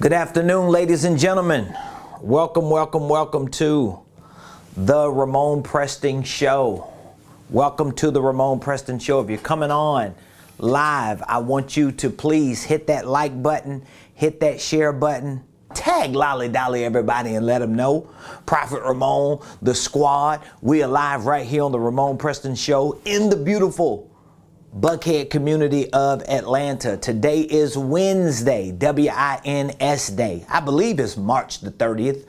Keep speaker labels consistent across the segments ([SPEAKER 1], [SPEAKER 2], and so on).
[SPEAKER 1] Good afternoon, ladies and gentlemen. Welcome to the Ramon Preston Show. Welcome to the Ramon Preston Show. If you're coming on live, I want you to please hit that like button, hit that share button, tag Lolly Dolly everybody and let them know. Prophet Ramon, the squad, we are live right here on the Ramon Preston Show in the beautiful Buckhead community of Atlanta. Today is Wednesday, W-I-N-S Day. I believe it's March the 30th,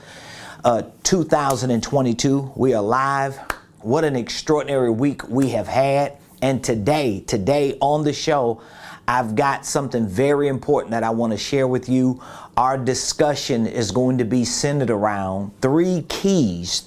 [SPEAKER 1] 2022. We are live. What an extraordinary week we have had. And today on the show, I've got something very important that I want to share with you. Our discussion is going to be centered around three keys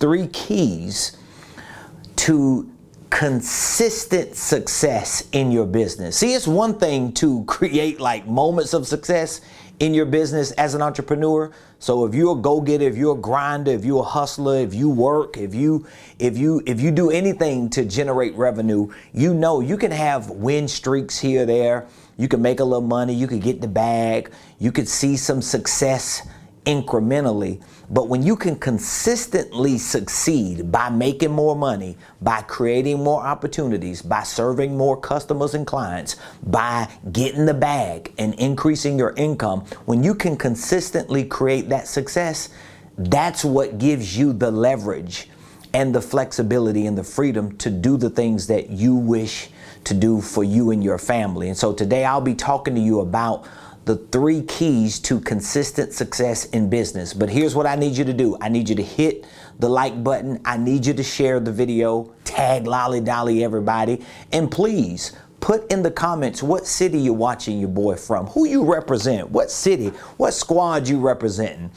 [SPEAKER 1] to consistent success in your business. See, it's one thing to create like moments of success in your business as an entrepreneur. So if you're a go-getter, if you're a grinder, if you're a hustler, if you work, if you do anything to generate revenue, you know you can have win streaks here or there. You can make a little money, you could get the bag, you could see some success incrementally. But when you can consistently succeed by making more money, by creating more opportunities, by serving more customers and clients, by getting the bag and increasing your income, when you can consistently create that success, that's what gives you the leverage and the flexibility and the freedom to do the things that you wish to do for you and your family. And so today I'll be talking to you about the three keys to consistent success in business. But here's what I need you to do. I need you to hit the like button. I need you to share the video, tag Lolly Dolly everybody, and please put in the comments what city you're watching your boy from, who you represent, what city, what squad you representing.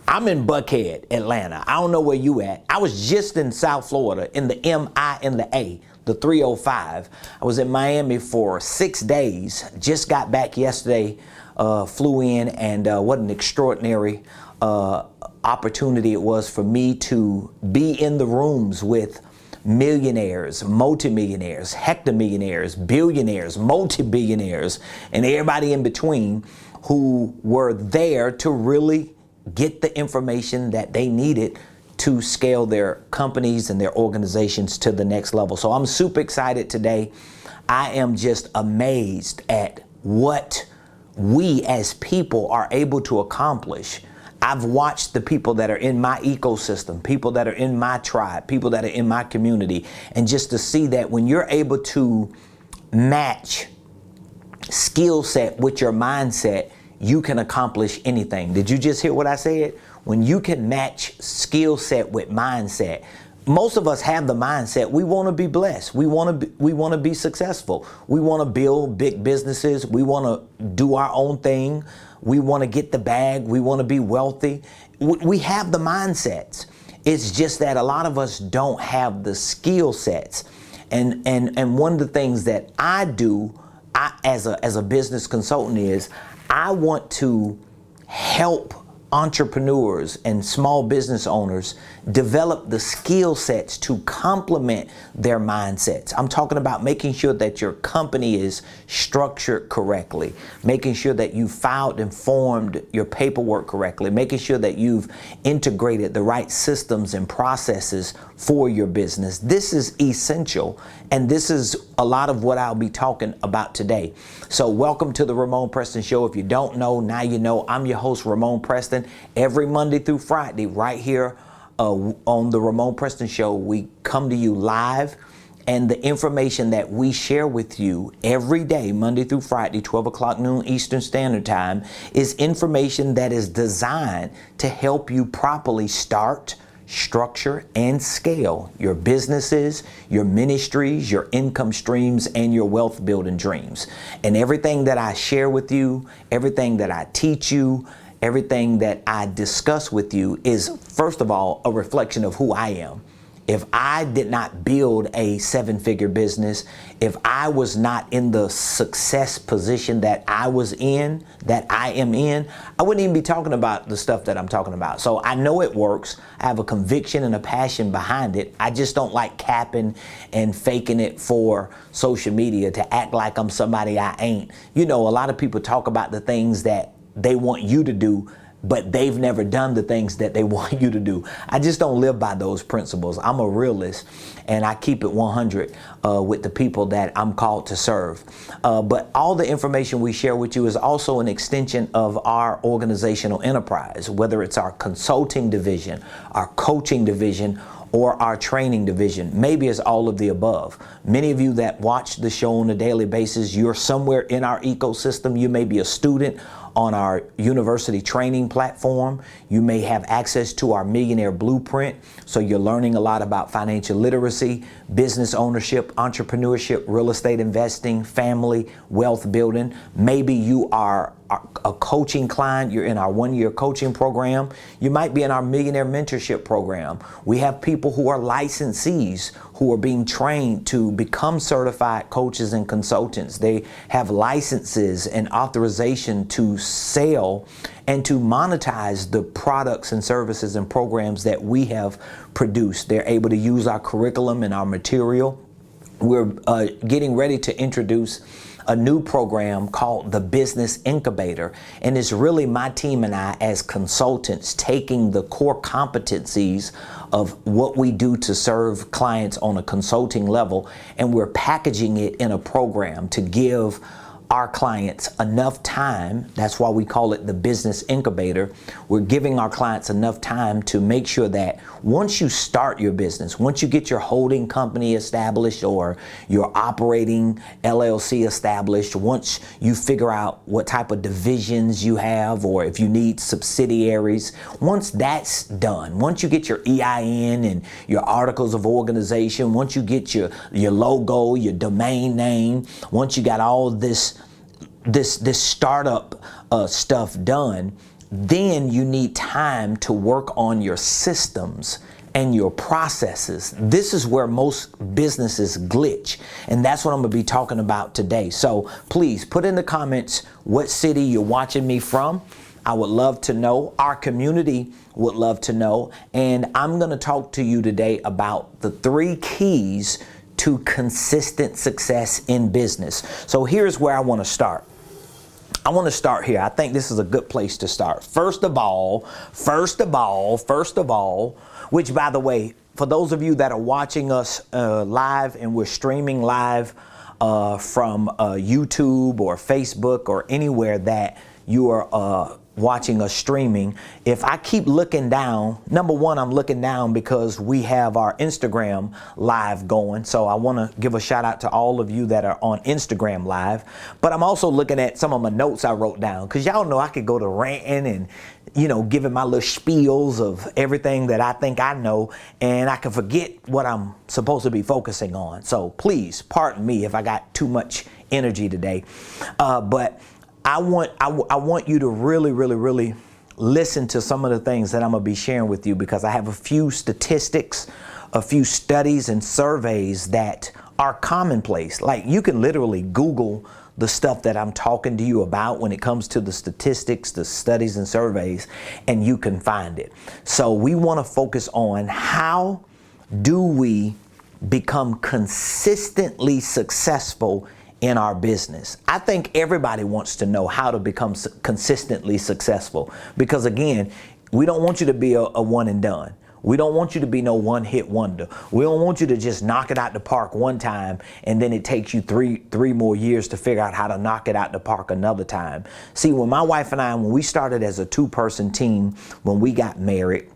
[SPEAKER 1] I'm in Buckhead, Atlanta. I don't know where you at. I was just in South Florida in the M-I and the A, the 305. I was in Miami for 6 days, just got back yesterday, flew in, and what an extraordinary opportunity it was for me to be in the rooms with millionaires, multimillionaires, hectomillionaires, billionaires, multi-billionaires, and everybody in between who were there to really get the information that they needed to scale their companies and their organizations to the next level. So I'm super excited today. I am just amazed at what we as people are able to accomplish. I've watched the people that are in my ecosystem, people that are in my tribe, people that are in my community, and just to see that when you're able to match skill set with your mindset, you can accomplish anything. Did you just hear what I said? When you can match skill set with mindset, most of us have the mindset we want to be blessed. We want to be successful. We want to build big businesses. We want to do our own thing. We want to get the bag. We want to be wealthy. We have the mindsets. It's just that a lot of us don't have the skill sets. And one of the things that I do as a business consultant is I want to help entrepreneurs and small business owners develop the skill sets to complement their mindsets. I'm talking about making sure that your company is structured correctly, making sure that you filed and formed your paperwork correctly, making sure that you've integrated the right systems and processes for your business. This is essential, and this is a lot of what I'll be talking about today. So welcome to the Ramon Preston Show. If you don't know, now you know. I'm your host, Ramon Preston. Every Monday through Friday, right here on the Ramon Preston Show, we come to you live, and the information that we share with you every day, Monday through Friday, 12 o'clock noon Eastern Standard Time, is information that is designed to help you properly start, structure, and scale your businesses, your ministries, your income streams, and your wealth building dreams. And everything that I share with you, everything that I teach you, everything that I discuss with you is, first of all, a reflection of who I am. If I did not build a seven-figure business, if I was not in the success position that I was in, that I am in, I wouldn't even be talking about the stuff that I'm talking about. So I know it works. I have a conviction and a passion behind it. I just don't like capping and faking it for social media to act like I'm somebody I ain't. You know, a lot of people talk about the things that they want you to do but they've never done the things that they want you to do. I just don't live by those principles. I'm a realist, and I keep it 100 with the people that I'm called to serve. But all the information we share with you is also an extension of our organizational enterprise, whether it's our consulting division, our coaching division, or our training division. Maybe it's all of the above. Many of you that watch the show on a daily basis, you're somewhere in our ecosystem. You may be a student on our university training platform. You may have access to our Millionaire Blueprint, so you're learning a lot about financial literacy, business ownership, entrepreneurship, real estate investing, family, wealth building. Maybe you are a coaching client, you're in our one-year coaching program. You might be in our Millionaire Mentorship program. We have people who are licensees who are being trained to become certified coaches and consultants. They have licenses and authorization to sell and to monetize the products and services and programs that we have produced. They're able to use our curriculum and our material. We're getting ready to introduce a new program called the Business Incubator. And it's really my team and I as consultants taking the core competencies of what we do to serve clients on a consulting level, and we're packaging it in a program to give our clients enough time. That's why we call it the Business Incubator. We're giving our clients enough time to make sure that once you start your business, once you get your holding company established or your operating LLC established, once you figure out what type of divisions you have or if you need subsidiaries, once that's done, once you get your EIN and your articles of organization, once you get your logo, your domain name, once you got all this startup stuff done, then you need time to work on your systems and your processes. This is where most businesses glitch, and that's what I'm gonna be talking about today. So please put in the comments what city you're watching me from. I would love to know. Our community would love to know. And I'm gonna talk to you today about the 3 keys to consistent success in business. So here's where I wanna start. I want to start here. I think this is a good place to start. First of all, which by the way, for those of you that are watching us live, and we're streaming live from YouTube or Facebook or anywhere that you are watching us streaming, if I keep looking down, number one, I'm looking down because we have our Instagram live going. So I want to give a shout out to all of you that are on Instagram live. But I'm also looking at some of my notes I wrote down, because y'all know I could go to ranting and, you know, giving my little spiels of everything that I think I know, and I can forget what I'm supposed to be focusing on. So please pardon me if I got too much energy today. But I want you to really listen to some of the things that I'm gonna be sharing with you, because I have a few statistics, a few studies and surveys that are commonplace. Like, you can literally Google the stuff that I'm talking to you about when it comes to the statistics, the studies and surveys, and you can find it. So we want to focus on how do we become consistently successful in our business. I think everybody wants to know how to become consistently successful, because again, we don't want you to be a one and done. We don't want you to be no one-hit wonder. We don't want you to just knock it out the park one time and then it takes you three more years to figure out how to knock it out the park another time. See, when my wife and I, when we started as a 2-person team, when we got married,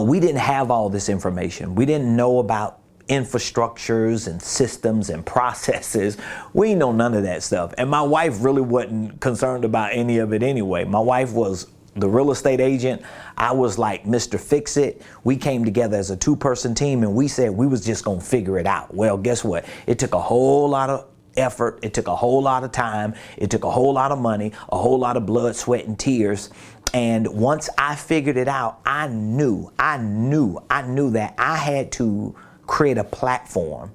[SPEAKER 1] we didn't have all this information. We didn't know about infrastructures and systems and processes. We didn't know none of that stuff. And my wife really wasn't concerned about any of it anyway. My wife was the real estate agent. I was like Mr. Fix It. We came together as a 2-person team, and we said we was just gonna figure it out. Well, guess what? It took a whole lot of effort. It took a whole lot of time. It took a whole lot of money, a whole lot of blood, sweat, and tears. And once I figured it out, I knew that I had to create a platform,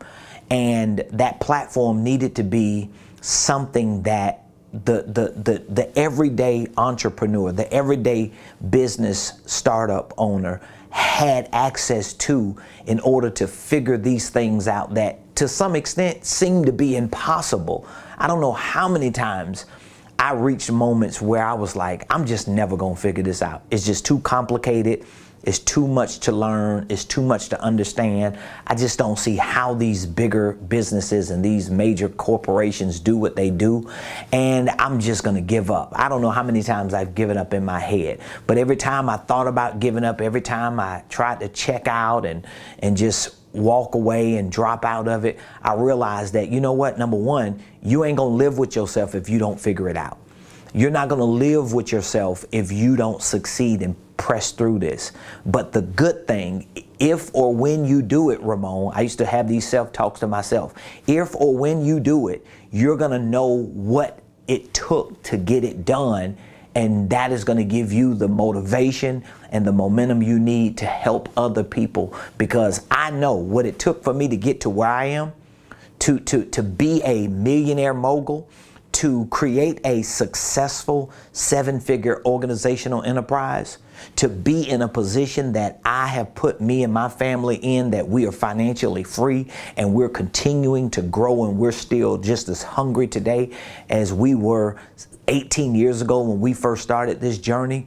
[SPEAKER 1] and that platform needed to be something that the everyday entrepreneur, the everyday business startup owner had access to, in order to figure these things out that to some extent seemed to be impossible. I don't know how many times I reached moments where I was like, I'm just never gonna figure this out. It's just too complicated. It's too much to learn. It's too much to understand. I just don't see how these bigger businesses and these major corporations do what they do. And I'm just gonna give up. I don't know how many times I've given up in my head, but every time I thought about giving up, every time I tried to check out and just walk away and drop out of it, I realized that, you know what, number one, you ain't gonna live with yourself if you don't figure it out. You're not gonna live with yourself if you don't succeed and press through this. But the good thing, if or when you do it, Ramon, I used to have these self-talks to myself. If or when you do it, you're gonna know what it took to get it done. And that is going to give you the motivation and the momentum you need to help other people, because I know what it took for me to get to where I am, to be a millionaire mogul, to create a successful 7-figure organizational enterprise, to be in a position that I have put me and my family in, that we are financially free and we're continuing to grow, and we're still just as hungry today as we were 18 years ago when we first started this journey.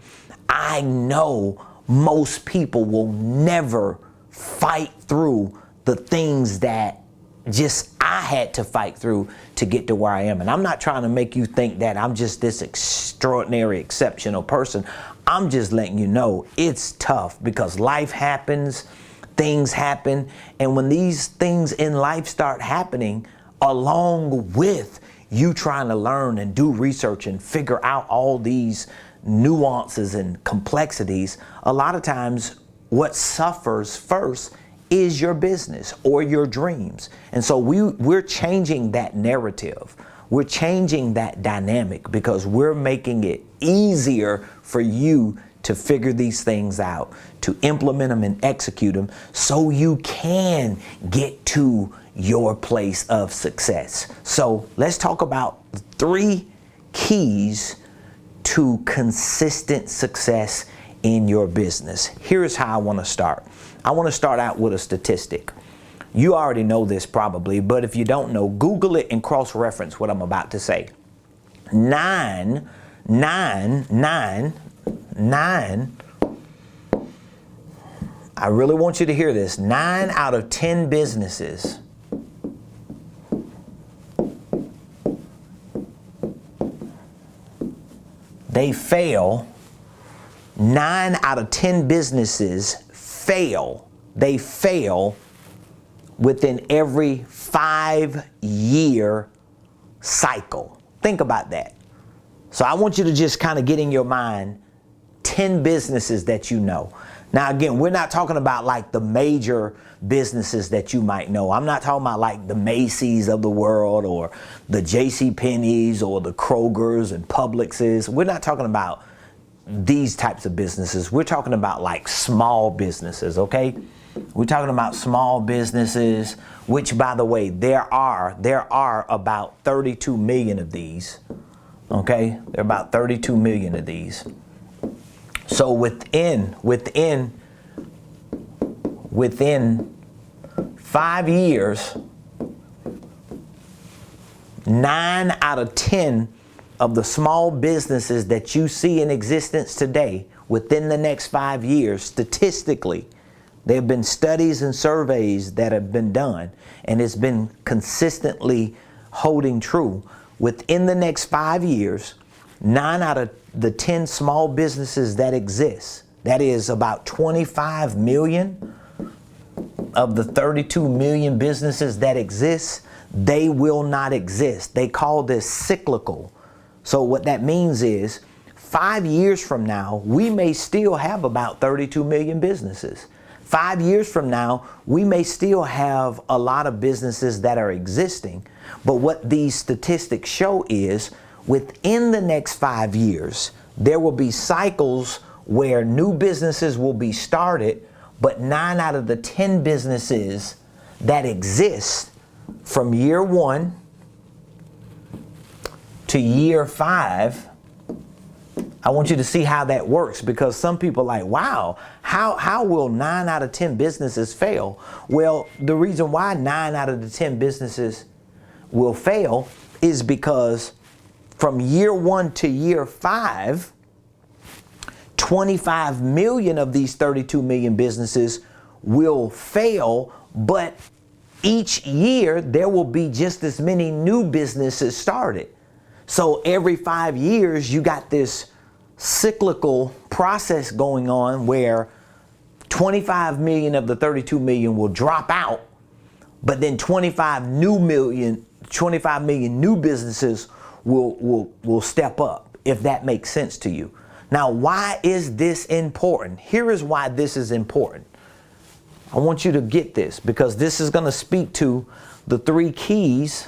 [SPEAKER 1] I know most people will never fight through the things that just I had to fight through to get to where I am. And I'm not trying to make you think that I'm just this extraordinary, exceptional person. I'm just letting you know it's tough, because life happens, things happen. And when these things in life start happening, along with you trying to learn and do research and figure out all these nuances and complexities, a lot of times what suffers first is your business or your dreams. And so we're changing that narrative. We're changing that dynamic, because we're making it easier for you to figure these things out, to implement them and execute them, so you can get to your place of success. So let's talk about 3 keys to consistent success in your business. Here's how I want to start. I want to start out with a statistic. You already know this probably, but if you don't know, Google it and cross-reference what I'm about to say. 9, I really want you to hear this. 9 out of 10 businesses they fail. 9 out of 10 businesses fail. They fail within every 5-year cycle. Think about that. So I want you to just kind of get in your mind 10 businesses that you know. Now, again, we're not talking about like the major businesses that you might know. I'm not talking about like the Macy's of the world, or the JCPenney's, or the Kroger's and Publix's. We're not talking about these types of businesses. We're talking about like small businesses, okay? We're talking about small businesses, which, by the way, there are about 32 million of these, okay? There are about 32 million of these. So within 5 years, 9 out of 10 of the small businesses that you see in existence today, within the next 5 years, statistically, there have been studies and surveys that have been done, and it's been consistently holding true. Within the next 5 years, 9 out of the 10 small businesses that exist, that is about 25 million of the 32 million businesses that exist, they will not exist. They call this cyclical. So what that means is 5 years from now, we may still have about 32 million businesses. 5 years from now, we may still have a lot of businesses that are existing. But what these statistics show is within the next 5 years, there will be cycles where new businesses will be started, but 9 out of the 10 businesses that exist from year 1 to year 5, I want you to see how that works, because some people are like, wow, how will 9 out of 10 businesses fail? Well, the reason why 9 out of the 10 businesses will fail is because from year 1 to year 5, 25 million of these 32 million businesses will fail, but each year there will be just as many new businesses started. So every 5 years you got this cyclical process going on where 25 million of the 32 million will drop out, but then 25 million new businesses will step up, if that makes sense to you. Now, why is this important? Here is why this is important. I want you to get this, because this is going to speak to the 3 keys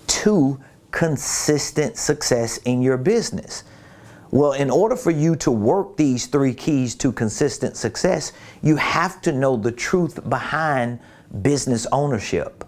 [SPEAKER 1] to consistent success in your business. Well, in order for you to work these 3 keys to consistent success, you have to know the truth behind business ownership.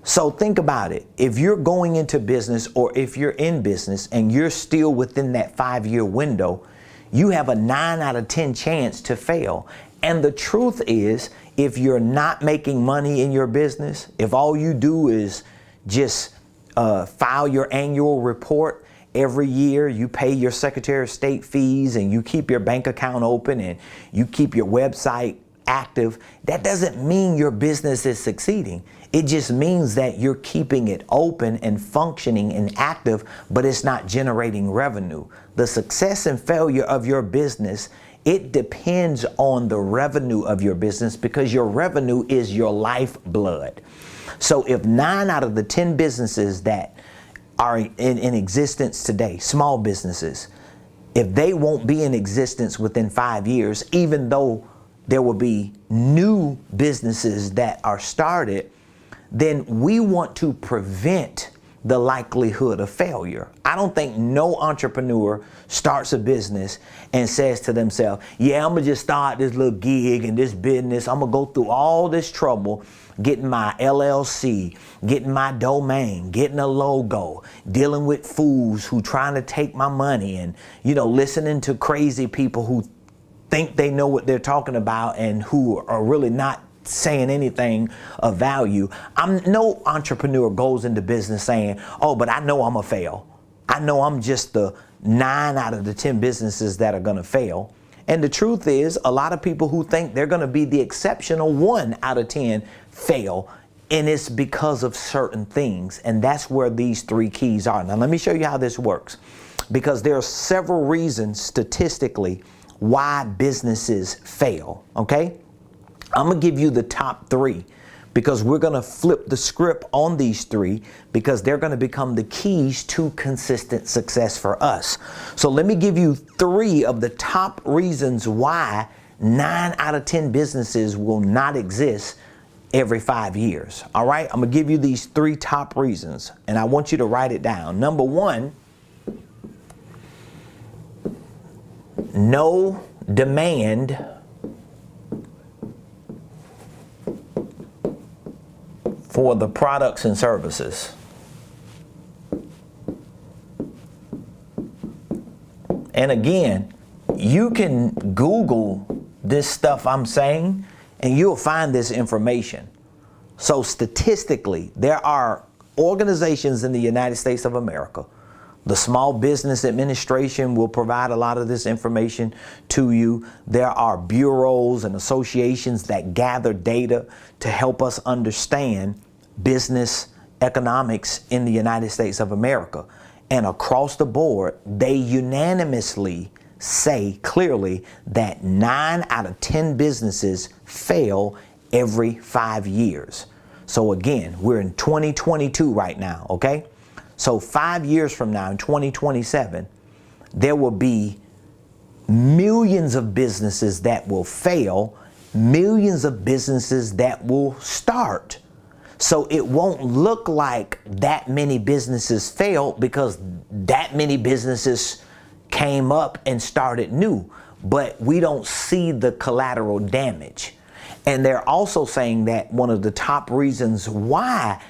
[SPEAKER 1] So think about it. If you're going into business, or if you're in business and you're still within that 5-year window, you have a 9 out of 10 chance to fail. And the truth is, if you're not making money in your business, if all you do is just file your annual report every year, you pay your Secretary of State fees, and you keep your bank account open, and you keep your website active, that doesn't mean your business is succeeding. It just means that you're keeping it open and functioning and active, but it's not generating revenue. The success and failure of your business, it depends on the revenue of your business, because your revenue is your lifeblood. So if 9 out of the 10 businesses that are in existence today, small businesses, if they won't be in existence within 5 years, even though there will be new businesses that are started, then we want to prevent the likelihood of failure. I don't think no entrepreneur starts a business and says to themselves, yeah, I'm gonna just start this little gig and this business. I'm gonna go through all this trouble getting my LLC, getting my domain, getting a logo, dealing with fools who trying to take my money, and, you know, listening to crazy people who think they know what they're talking about and who are really not saying anything of value. No entrepreneur goes into business saying, oh, but I know I'm gonna fail. I know I'm just the 9 out of the 10 businesses that are gonna fail. And the truth is, a lot of people who think they're gonna be the exceptional 1 out of 10 fail, and it's because of certain things. And that's where these 3 keys are. Now let me show you how this works, because there are several reasons statistically why businesses fail, okay? I'm gonna give you the top 3, because we're gonna flip the script on these 3, because they're gonna become the keys to consistent success for us. So let me give you 3 of the top reasons why 9 out of 10 businesses will not exist every 5 years. All right, I'm gonna give you these 3 top reasons, and I want you to write it down. Number 1, no demand for the products and services. And again, you can Google this stuff I'm saying, and you'll find this information. So statistically, there are organizations in the United States of America. The Small Business Administration will provide a lot of this information to you. There are bureaus and associations that gather data to help us understand business economics in the United States of America. And across the board, they unanimously say clearly that 9 out of 10 businesses fail every 5 years. So again, we're in 2022 right now, okay? So 5 years from now, in 2027, there will be millions of businesses that will fail, millions of businesses that will start. So it won't look like that many businesses failed, because that many businesses came up and started new, but we don't see the collateral damage. And they're also saying that one of the top reasons why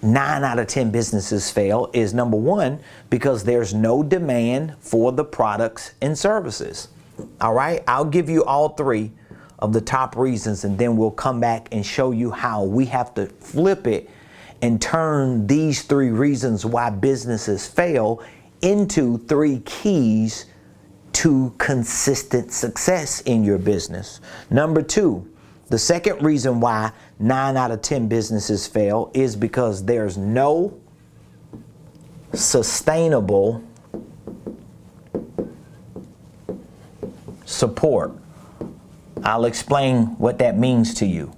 [SPEAKER 1] 9 out of 10 businesses fail is, number 1, because there's no demand for the products and services. All right, I'll give you all 3 of the top reasons, and then we'll come back and show you how we have to flip it and turn these 3 reasons why businesses fail into 3 keys to consistent success in your business. Number 2, the second reason why 9 out of 10 businesses fail is because there's no sustainable support. I'll explain what that means to you.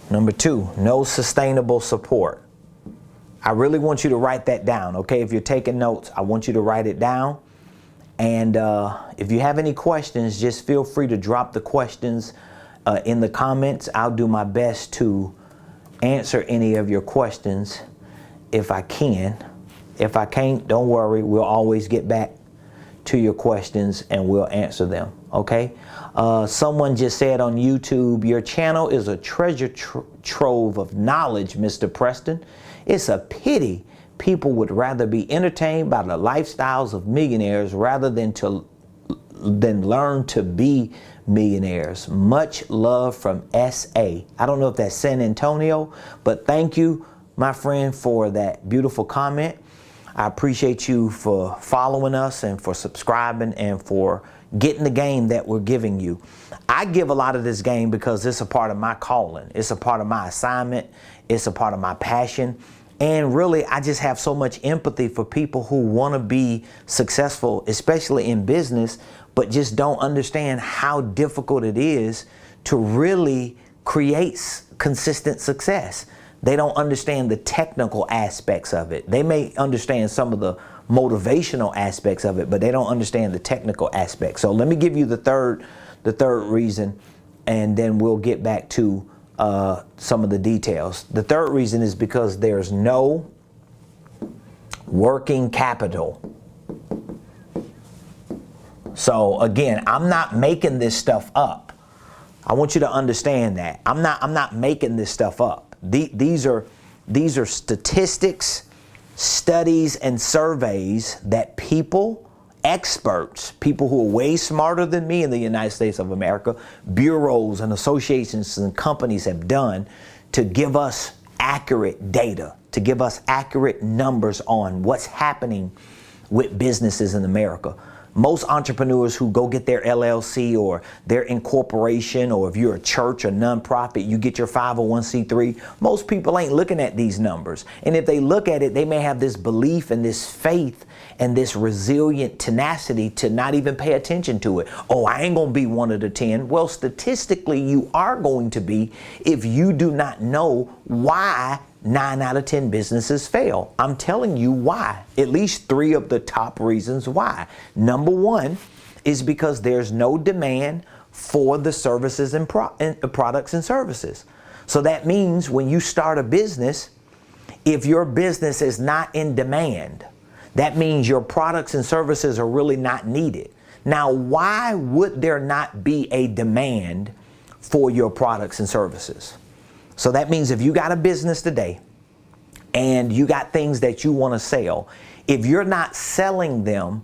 [SPEAKER 1] Number 2, no sustainable support. I really want you to write that down, okay? If you're taking notes, I want you to write it down. And if you have any questions, just feel free to drop the questions in the comments. I'll do my best to answer any of your questions if I can. If I can't, don't worry. We'll always get back to your questions and we'll answer them, okay? Someone just said on YouTube, your channel is a treasure trove of knowledge, Mr. Preston. It's a pity people would rather be entertained by the lifestyles of millionaires rather than learn to be millionaires. Much love from SA. I don't know if that's San Antonio, but thank you, my friend, for that beautiful comment. I appreciate you for following us and for subscribing and for getting the game that we're giving you. I give a lot of this game because it's a part of my calling. It's a part of my assignment. It's a part of my passion. And really, I just have so much empathy for people who want to be successful, especially in business, but just don't understand how difficult it is to really create consistent success. They don't understand the technical aspects of it. They may understand some of the motivational aspects of it, but they don't understand the technical aspects. So let me give you the third reason, and then we'll get back to some of the details. The third reason is because there's no working capital. So again, I'm not making this stuff up. I want you to understand that. I'm not making this stuff up. These are statistics, studies, and surveys that people, experts, people who are way smarter than me in the United States of America, bureaus and associations and companies have done to give us accurate data, to give us accurate numbers on what's happening with businesses in America. Most entrepreneurs who go get their LLC or their incorporation, or if you're a church or nonprofit, you get your 501c3, most people ain't looking at these numbers. And if they look at it, they may have this belief and this faith and this resilient tenacity to not even pay attention to it. Oh, I ain't gonna be one of the 10. Well, statistically, you are going to be if you do not know why 9 out of 10 businesses fail. I'm telling you why. At least 3 of the top reasons why. Number 1 is because there's no demand for the services and products and services. So that means when you start a business, if your business is not in demand, that means your products and services are really not needed. Now, why would there not be a demand for your products and services? So that means if you got a business today and you got things that you want to sell, if you're not selling them,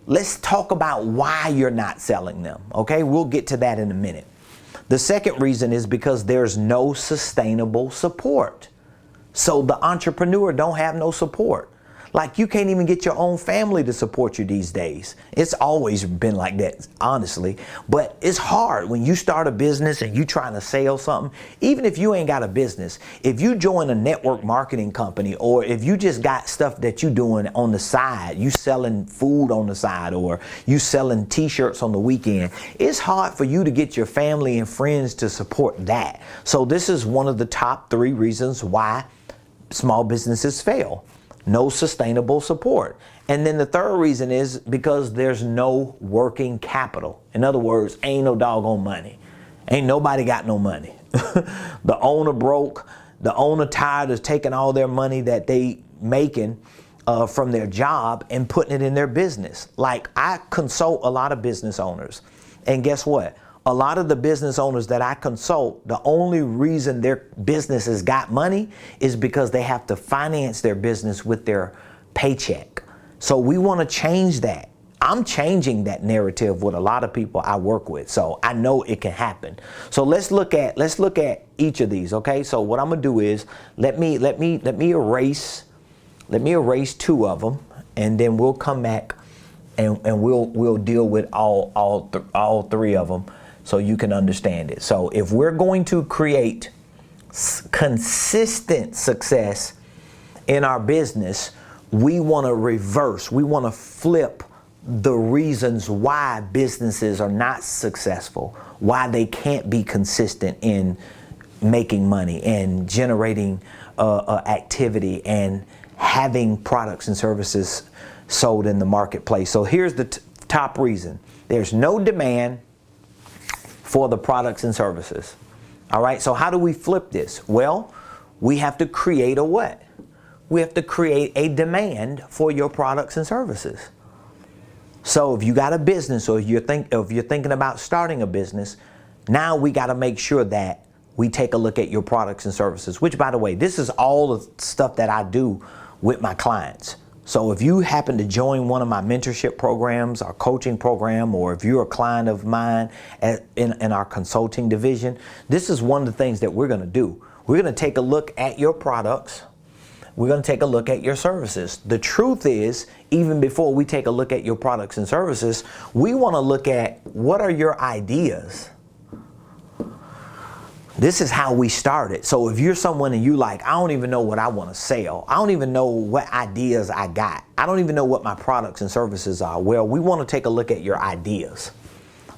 [SPEAKER 1] let's talk about why you're not selling them. Okay, we'll get to that in a minute. The second reason is because there's no sustainable support. So the entrepreneur don't have no support. Like, you can't even get your own family to support you these days. It's always been like that, honestly. But it's hard when you start a business and you trying to sell something. Even if you ain't got a business, if you join a network marketing company, or if you just got stuff that you doing on the side, you selling food on the side, or you selling t-shirts on the weekend, it's hard for you to get your family and friends to support that. So this is one of the top 3 reasons why small businesses fail. No sustainable support. And then the third reason is because there's no working capital. In other words, ain't no doggone money. Ain't nobody got no money. The owner broke. The owner tired of taking all their money that they making from their job and putting it in their business. Like, I consult a lot of business owners. And guess what? A lot of the business owners that I consult, the only reason their businesses got money is because they have to finance their business with their paycheck. So we want to change that. I'm changing that narrative with a lot of people I work with. So I know it can happen. So let's look at each of these, okay? So what I'm gonna do is let me erase 2 of them, and then we'll come back and we'll deal with all three of them so you can understand it. So if we're going to create consistent success in our business, we want to reverse, we want to flip the reasons why businesses are not successful, why they can't be consistent in making money and generating activity and having products and services sold in the marketplace. So here's the top reason. There's no demand for the products and services. All right, so how do we flip this? Well, we have to create a what? We have to create a demand for your products and services. So if you got a business, or if you're thinking about starting a business, now we got to make sure that we take a look at your products and services, which, by the way, this is all the stuff that I do with my clients. So if you happen to join one of my mentorship programs, our coaching program, or if you're a client of mine in our consulting division, this is one of the things that we're going to do. We're going to take a look at your products. We're going to take a look at your services. The truth is, even before we take a look at your products and services, we want to look at what are your ideas. This is how we started. So if you're someone and you like, I don't even know what I want to sell. I don't even know what ideas I got. I don't even know what my products and services are. Well, we want to take a look at your ideas.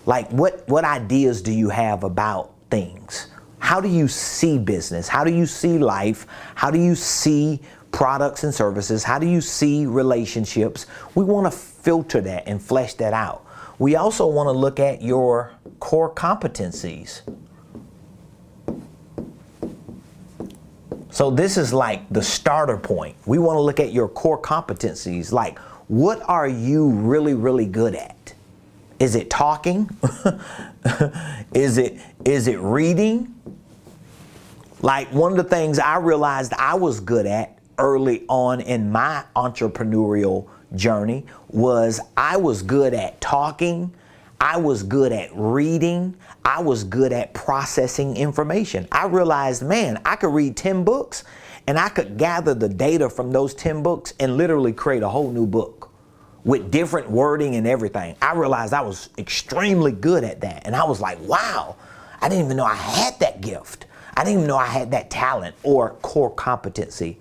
[SPEAKER 1] Like what ideas do you have about things? How do you see business? How do you see life? How do you see products and services? How do you see relationships? We want to filter that and flesh that out. We also want to look at your core competencies. So this is like the starter point. We want to look at your core competencies. Like, what are you really, really good at? Is it talking? Is it reading? Like, one of the things I realized I was good at early on in my entrepreneurial journey was I was good at talking. I was good at reading. I was good at processing information. I realized, man, I could read 10 books and I could gather the data from those 10 books and literally create a whole new book with different wording and everything. I realized I was extremely good at that. And I was like, wow, I didn't even know I had that gift. I didn't even know I had that talent or core competency.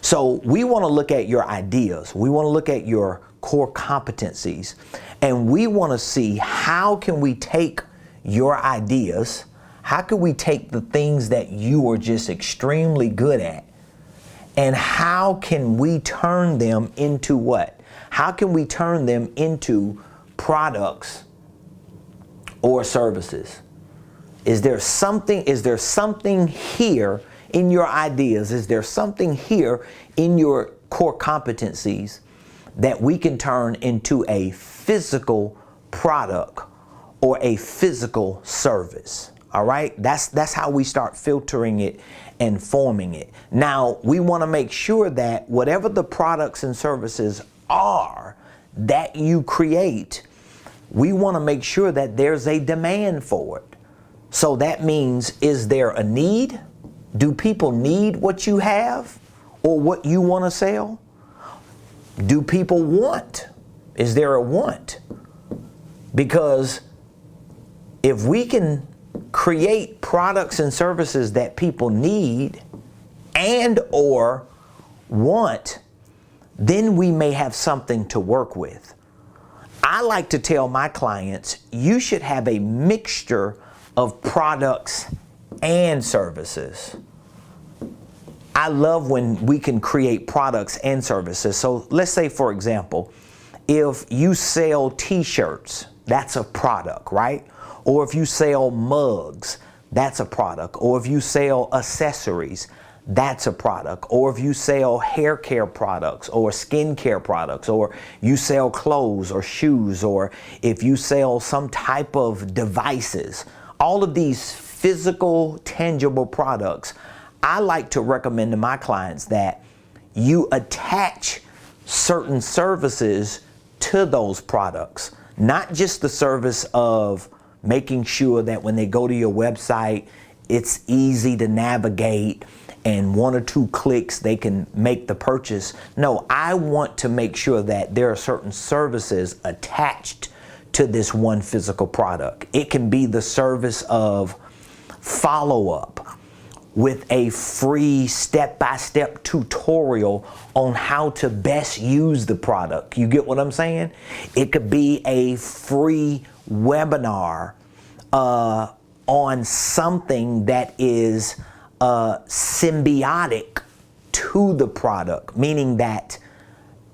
[SPEAKER 1] So we want to look at your ideas. We want to look at your core competencies. And we want to see, how can we take your ideas, how can we take the things that you are just extremely good at, and how can we turn them into what? How can we turn them into products or services? Is there something here in your ideas? Is there something here in your core competencies that we can turn into a physical product or a physical service? All right, that's how we start filtering it and forming it. Now, we want to make sure that whatever the products and services are that you create, we want to make sure that there's a demand for it. So that means, is there a need? Do people need what you have or what you want to sell? Do people want? Is there a want? Because if we can create products and services that people need and or want, then we may have something to work with. I like to tell my clients, you should have a mixture of products and services. I love when we can create products and services. So let's say, for example, if you sell t-shirts, that's a product, right? Or if you sell mugs, that's a product. Or if you sell accessories, that's a product. Or if you sell hair care products or skin care products, or you sell clothes or shoes, or if you sell some type of devices, all of these physical, tangible products, I like to recommend to my clients that you attach certain services to those products. Not just the service of making sure that when they go to your website, it's easy to navigate and 1 or 2 clicks they can make the purchase. No, I want to make sure that there are certain services attached to this one physical product. It can be the service of follow-up with a free step-by-step tutorial on how to best use the product. You get what I'm saying? It could be a free webinar on something that is symbiotic to the product, meaning that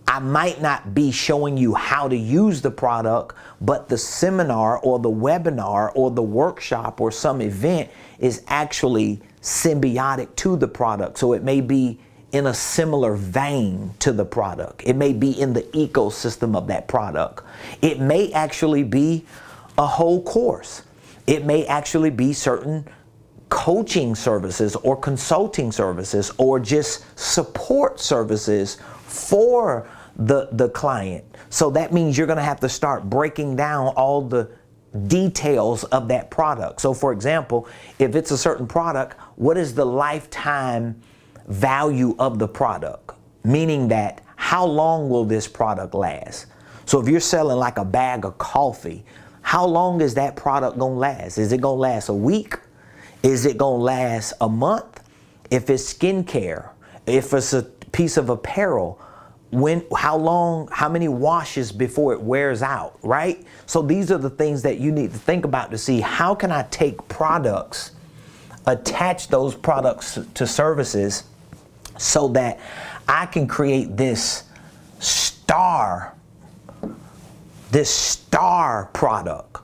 [SPEAKER 1] I might not be showing you how to use the product, but the seminar or the webinar or the workshop or some event is actually symbiotic to the product. So it may be in a similar vein to the product. It may be in the ecosystem of that product. It may actually be a whole course. It may actually be certain coaching services or consulting services or just support services for the client. So that means you're going to have to start breaking down all the details of that product. So for example, if it's a certain product, what is the lifetime value of the product? Meaning that how long will this product last? So if you're selling like a bag of coffee, how long is that product going to last? Is it going to last a week? Is it going to last a month? If it's skincare, if it's a piece of apparel, how many washes before it wears out, right? So these are the things that you need to think about to see how can I take products, attach those products to services so that I can create this star product.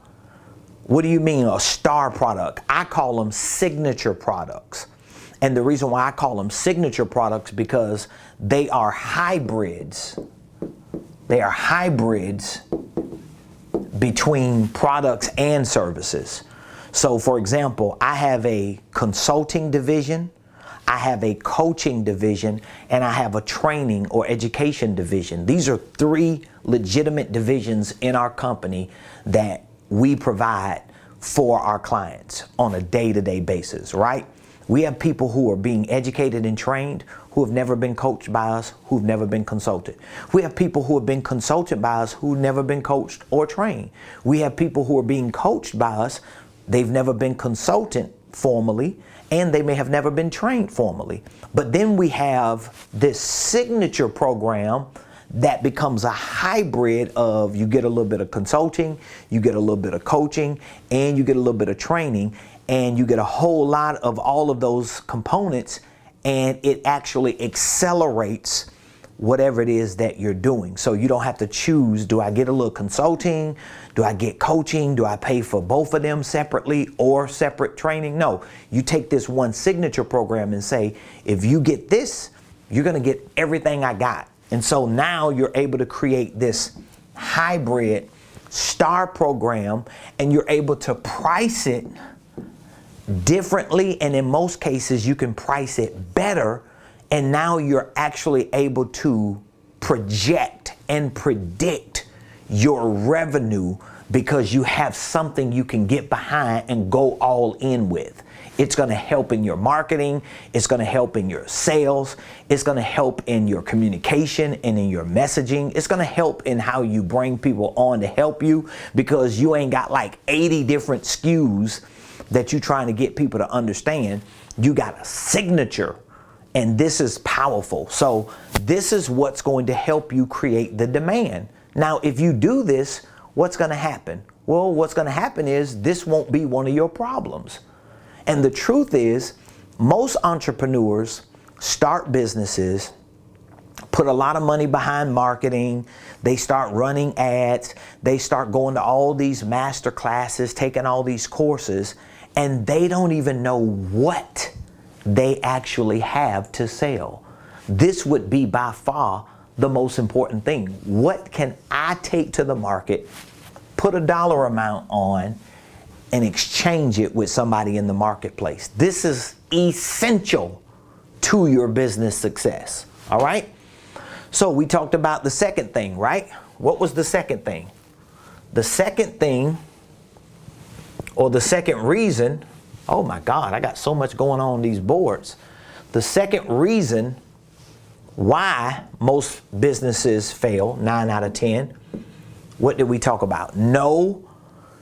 [SPEAKER 1] What do you mean a star product? I call them signature products. And the reason why I call them signature products because they are hybrids. They are hybrids between products and services. So for example, I have a consulting division, I have a coaching division, and I have a training or education division. These are 3 legitimate divisions in our company that we provide for our clients on a day-to-day basis, right? We have people who are being educated and trained who have never been coached by us, who've never been consulted. We have people who have been consulted by us who've never been coached or trained. We have people who are being coached by us, they've never been consulted formally, and they may have never been trained formally. But then we have this signature program that becomes a hybrid of you get a little bit of consulting, you get a little bit of coaching, and you get a little bit of training, and you get a whole lot of all of those components, and it actually accelerates whatever it is that you're doing. So you don't have to choose, do I get a little consulting? Do I get coaching? Do I pay for both of them separately or separate training? No, you take this one signature program and say, if you get this, you're going to get everything I got. And so now you're able to create this hybrid star program, and you're able to price it differently, and in most cases you can price it better, and now you're actually able to project and predict your revenue because you have something you can get behind and go all in with. It's going to help in your marketing, it's going to help in your sales, it's going to help in your communication and in your messaging, it's going to help in how you bring people on to help you, because you ain't got like 80 different SKUs that you're trying to get people to understand. You got a signature, and this is powerful. So this is what's going to help you create the demand. Now, if you do this, what's going to happen? Well, what's going to happen is this won't be one of your problems. And the truth is, most entrepreneurs start businesses, put a lot of money behind marketing, they start running ads, they start going to all these master classes, taking all these courses, and they don't even know what they actually have to sell. This would be by far the most important thing. What can I take to the market, put a dollar amount on, and exchange it with somebody in the marketplace? This is essential to your business success. All right? So we talked about the second thing, right? What was the second thing? The second thing, or the second reason, oh my God, I got so much going on these boards. The second reason why most businesses fail, 9 out of 10, what did we talk about? No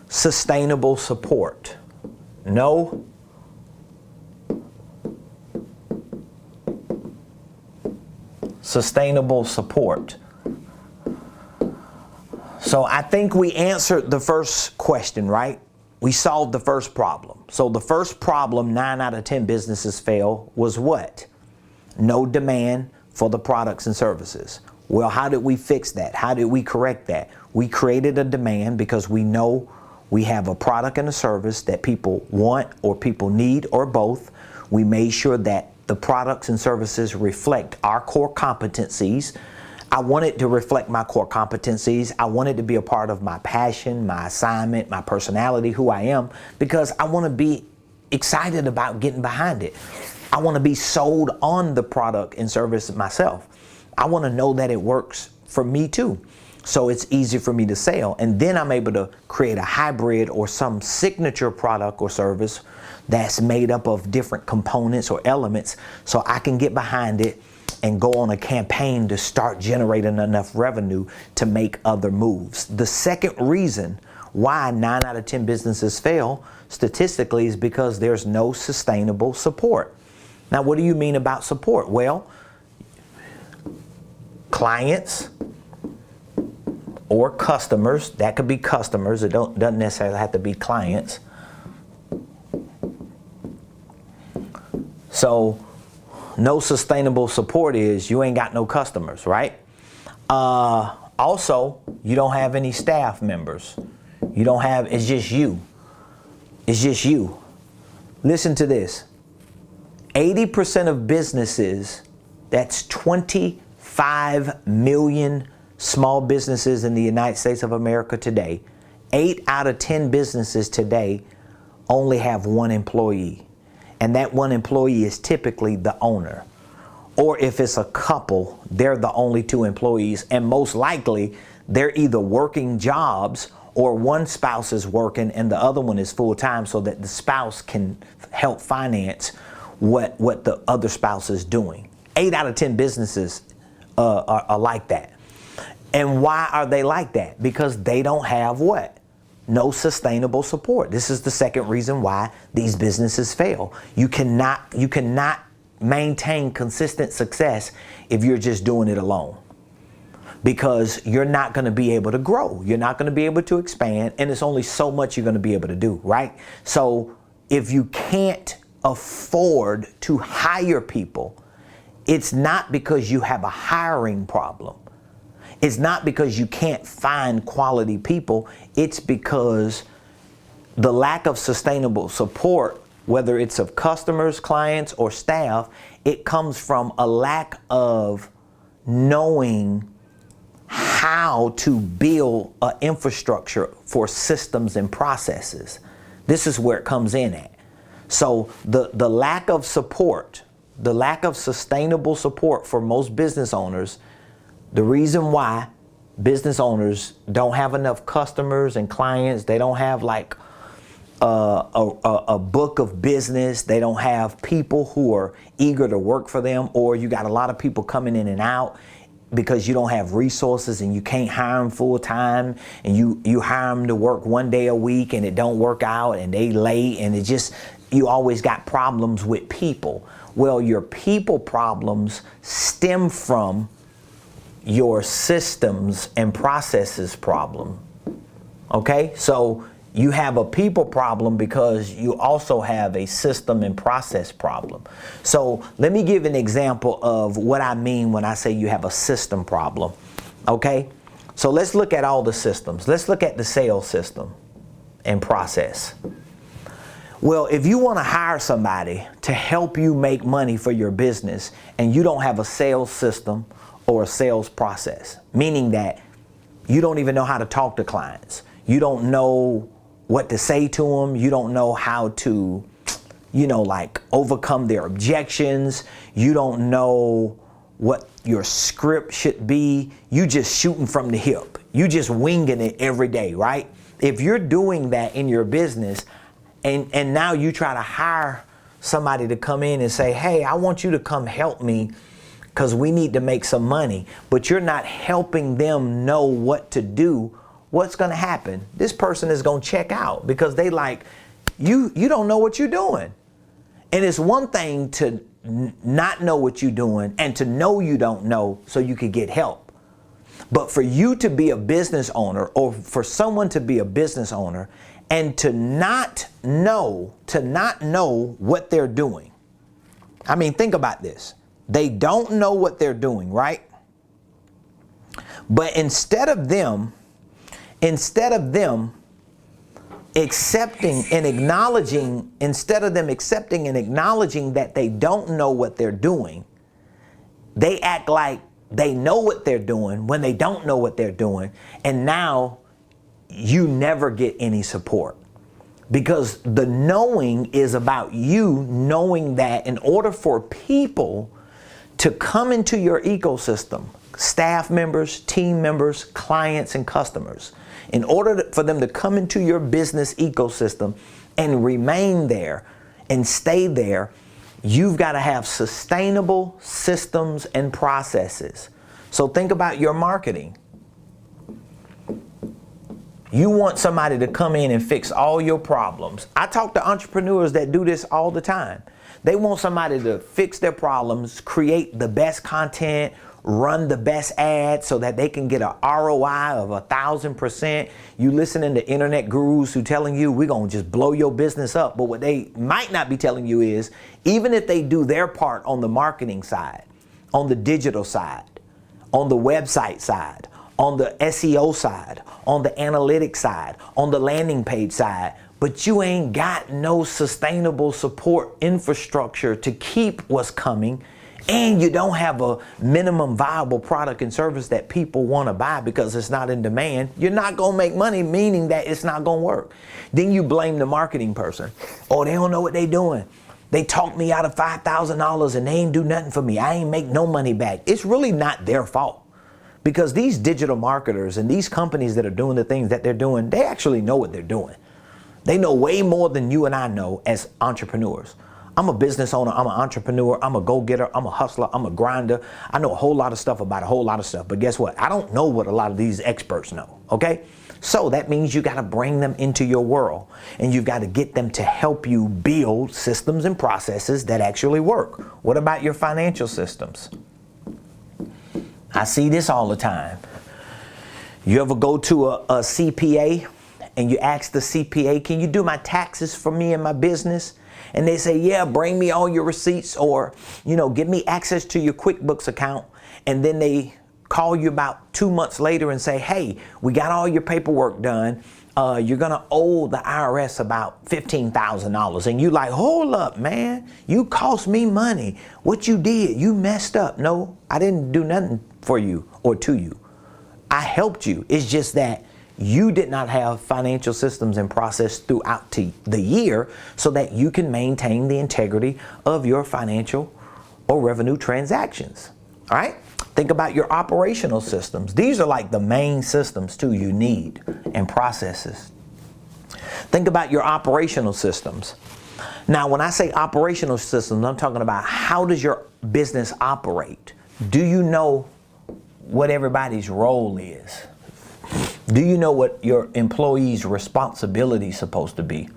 [SPEAKER 1] sustainable support. No sustainable support. So I think we answered the first question, right? We solved the first problem. So the first problem 9 out of 10 businesses fail was what? No demand for the products and services. Well, how did we fix that? How did we correct that? We created a demand because we know we have a product and a service that people want or people need or both. We made sure that the products and services reflect our core competencies. I want it to reflect my core competencies. I want it to be a part of my passion, my assignment, my personality, who I am, because I want to be excited about getting behind it. I want to be sold on the product and service myself. I want to know that it works for me too. So it's easy for me to sell. And then I'm able to create a hybrid or some signature product or service that's made up of different components or elements so I can get behind it and go on a campaign to start generating enough revenue to make other moves. The second reason why 9 out of 10 businesses fail statistically is because there's no sustainable support. Now, what do you mean about support? Well, clients or customers, that could be customers, it doesn't necessarily have to be clients. So no sustainable support is you ain't got no customers, right? Also, you don't have any staff members. You don't have, it's just you. It's just you. Listen to this. 80% of businesses, that's 25 million small businesses in the United States of America today, 8 out of 10 businesses today only have one employee. And that one employee is typically the owner. Or if it's a couple, they're the only 2 employees. And most likely, they're either working jobs or one spouse is working and the other one is full-time so that the spouse can help finance what the other spouse is doing. 8 out of 10 businesses are like that. And why are they like that? Because they don't have what? No sustainable support. This is the second reason why these businesses fail. You cannot maintain consistent success if you're just doing it alone. Because you're not going to be able to grow. You're not going to be able to expand, and it's only so much you're going to be able to do, right? So if you can't afford to hire people, it's not because you have a hiring problem. It's not because you can't find quality people. It's because the lack of sustainable support, whether it's of customers, clients, or staff, it comes from a lack of knowing how to build an infrastructure for systems and processes. This is where it comes in at. So the lack of support, the lack of sustainable support for most business owners, the reason why business owners don't have enough customers and clients, they don't have like a book of business, they don't have people who are eager to work for them, or you got a lot of people coming in and out because you don't have resources and you can't hire them full time, and you hire them to work 1 day a week and it don't work out and they late, and it just, you always got problems with people. Well, your people problems stem from your systems and processes problem. Okay, so you have a people problem because you also have a system and process problem. So let me give an example of what I mean when I say you have a system problem. Okay, so let's look at all the systems. Let's look at the sales system and process. Well, if you want to hire somebody to help you make money for your business and you don't have a sales system or a sales process, meaning that you don't even know how to talk to clients, you don't know what to say to them, you don't know how to, like overcome their objections, you don't know what your script should be, you just shooting from the hip, you just winging it every day, right? If you're doing that in your business and now you try to hire somebody to come in and say, hey, I want you to come help me because we need to make some money, but you're not helping them know what to do, what's going to happen? This person is going to check out because they like, you don't know what you're doing. And it's one thing to not know what you're doing and to know you don't know so you could get help. But for you to be a business owner, or for someone to be a business owner and to not know what they're doing. I mean, think about this. They don't know what they're doing, right? But instead of them accepting and acknowledging that they don't know what they're doing, they act like they know what they're doing when they don't know what they're doing. And now you never get any support, because the knowing is about you knowing that in order for people to come into your ecosystem, staff members, team members, clients, and customers, in order for them to come into your business ecosystem and remain there and stay there, you've got to have sustainable systems and processes. So think about your marketing. You want somebody to come in and fix all your problems. I talk to entrepreneurs that do this all the time. They want somebody to fix their problems, create the best content, run the best ads so that they can get an ROI of 1,000%. You listening to internet gurus who telling you we're going to just blow your business up. But what they might not be telling you is, even if they do their part on the marketing side, on the digital side, on the website side, on the SEO side, on the analytics side, on the landing page side, but you ain't got no sustainable support infrastructure to keep what's coming, and you don't have a minimum viable product and service that people want to buy because it's not in demand, you're not going to make money, meaning that it's not going to work. Then you blame the marketing person. Oh, they don't know what they're doing. They talked me out of $5,000 and they ain't do nothing for me. I ain't make no money back. It's really not their fault, because these digital marketers and these companies that are doing the things that they're doing, they actually know what they're doing. They know way more than you and I know as entrepreneurs. I'm a business owner, I'm an entrepreneur, I'm a go-getter, I'm a hustler, I'm a grinder. I know a whole lot of stuff about a whole lot of stuff, but guess what? I don't know what a lot of these experts know, okay? So that means you gotta bring them into your world, and you've gotta get them to help you build systems and processes that actually work. What about your financial systems? I see this all the time. You ever go to a CPA and you ask the CPA, can you do my taxes for me and my business? And they say, yeah, bring me all your receipts, or, give me access to your QuickBooks account. And then they call you about 2 months later and say, hey, we got all your paperwork done. You're going to owe the IRS about $15,000. And you like, hold up, man. You cost me money. What you did, you messed up. No, I didn't do nothing for you or to you. I helped you. It's just that you did not have financial systems and process throughout the year so that you can maintain the integrity of your financial or revenue transactions. All right? Think about your operational systems. These are like the main systems too you need and processes. Think about your operational systems. Now, when I say operational systems, I'm talking about how does your business operate? Do you know what everybody's role is? Do you know what your employees' responsibility is supposed to be?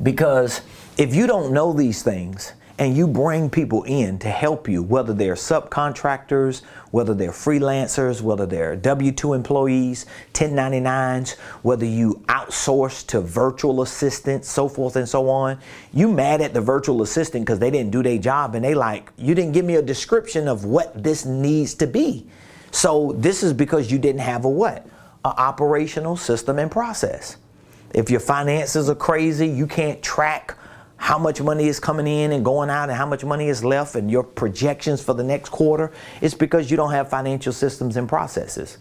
[SPEAKER 1] Because if you don't know these things and you bring people in to help you, whether they're subcontractors, whether they're freelancers, whether they're W-2 employees, 1099s, whether you outsource to virtual assistants, so forth and so on, you mad at the virtual assistant because they didn't do their job, and they like, you didn't give me a description of what this needs to be. So this is because you didn't have a what? An operational system and process. If your finances are crazy, you can't track how much money is coming in and going out and how much money is left and your projections for the next quarter, it's because you don't have financial systems and processes.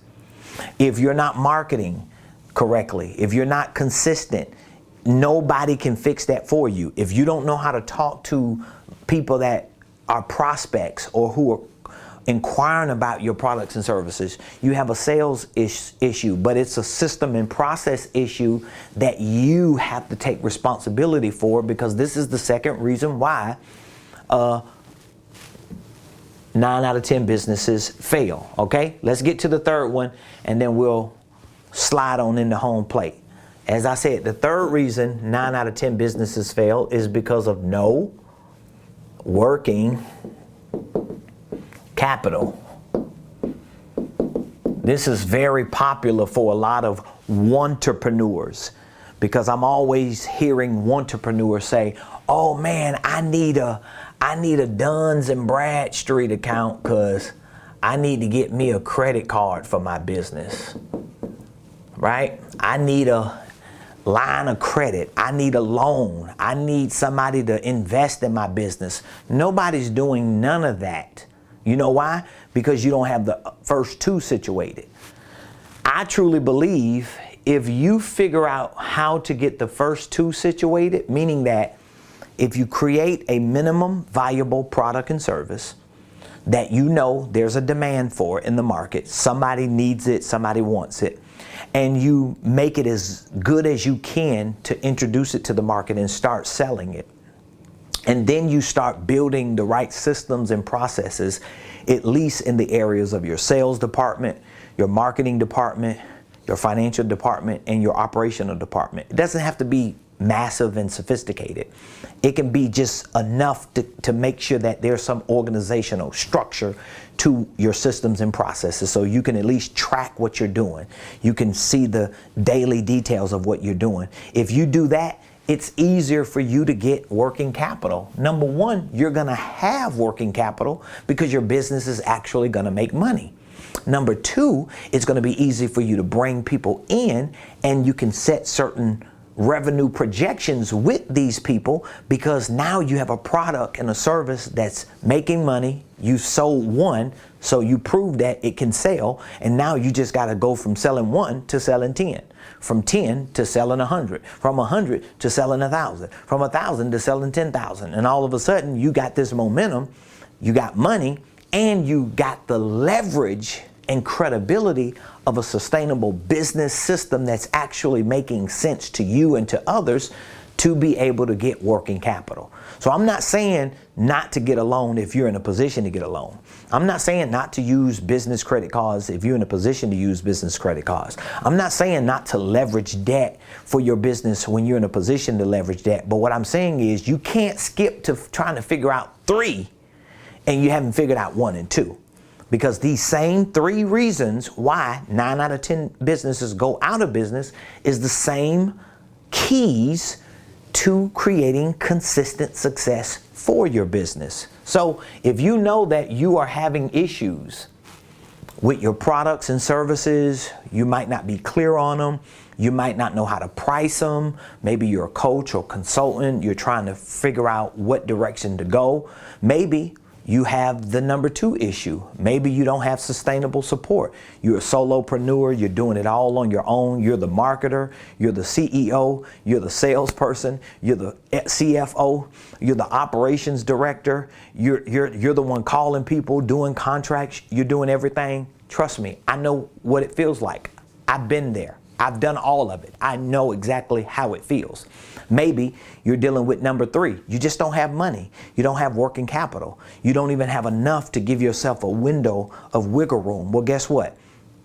[SPEAKER 1] If you're not marketing correctly, if you're not consistent, nobody can fix that for you. If you don't know how to talk to people that are prospects or who are inquiring about your products and services. You have a sales issue, but it's a system and process issue that you have to take responsibility for, because this is the second reason why 9 out of 10 businesses fail. Okay, let's get to the third one and then we'll slide on into home plate. As I said, the third reason 9 out of 10 businesses fail is because of no working capital. This is very popular for a lot of entrepreneurs, because I'm always hearing entrepreneurs say, oh man, I need a Duns and Bradstreet account because I need to get me a credit card for my business, right? I need a line of credit. I need a loan. I need somebody to invest in my business. Nobody's doing none of that. You know why? Because you don't have the first two situated. I truly believe if you figure out how to get the first two situated, meaning that if you create a minimum viable product and service that you know there's a demand for in the market, somebody needs it, somebody wants it, and you make it as good as you can to introduce it to the market and start selling it, and then you start building the right systems and processes, at least in the areas of your sales department, your marketing department, your financial department, and your operational department. It doesn't have to be massive and sophisticated. It can be just enough to make sure that there's some organizational structure to your systems and processes, so you can at least track what you're doing. You can see the daily details of what you're doing. If you do that, it's easier for you to get working capital. Number one, you're gonna have working capital because your business is actually gonna make money. Number two, it's gonna be easy for you to bring people in, and you can set certain revenue projections with these people, because now you have a product and a service that's making money. You sold one, so you proved that it can sell, and now you just got to go from selling one to selling 10, from 10 to selling 100, from 100 to selling 1,000, from 1,000 to selling 10,000, and all of a sudden you got this momentum, you got money, and you got the leverage and credibility of a sustainable business system that's actually making sense to you and to others to be able to get working capital. So I'm not saying not to get a loan if you're in a position to get a loan. I'm not saying not to use business credit cards if you're in a position to use business credit cards. I'm not saying not to leverage debt for your business when you're in a position to leverage debt. But what I'm saying is you can't skip to trying to figure out 3 and you haven't figured out 1 and 2. Because these same 3 reasons why 9 out of 10 businesses go out of business is the same keys to creating consistent success for your business. So if you know that you are having issues with your products and services, you might not be clear on them, you might not know how to price them, maybe you're a coach or consultant, you're trying to figure out what direction to go, maybe you have the number 2 issue. Maybe you don't have sustainable support. You're a solopreneur, you're doing it all on your own. You're the marketer, you're the CEO, you're the salesperson, you're the CFO, you're the operations director, you're the one calling people, doing contracts, you're doing everything. Trust me, I know what it feels like. I've been there. I've done all of it. I know exactly how it feels. Maybe you're dealing with number 3. You just don't have money. You don't have working capital. You don't even have enough to give yourself a window of wiggle room. Well, guess what?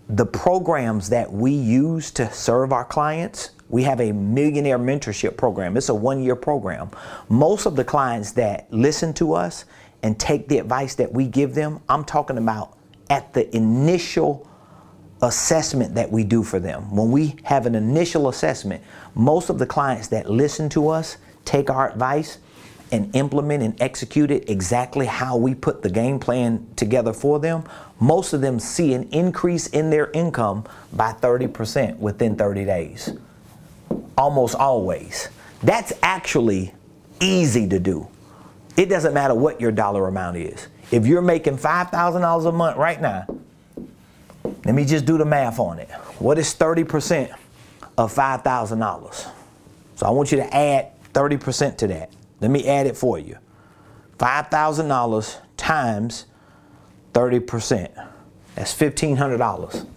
[SPEAKER 1] The programs that we use to serve our clients, we have a Millionaire Mentorship program. It's a 1-year program. Most of the clients that listen to us and take the advice that we give them, I'm talking about at the initial assessment that we do for them. When we have an initial assessment, most of the clients that listen to us take our advice and implement and execute it exactly how we put the game plan together for them. Most of them see an increase in their income by 30% within 30 days. Almost always. That's actually easy to do. It doesn't matter what your dollar amount is. If you're making $5,000 a month right now, let me just do the math on it. What is 30% of $5,000? So I want you to add 30% to that. Let me add it for you. $5,000 times 30%. That's $1,500.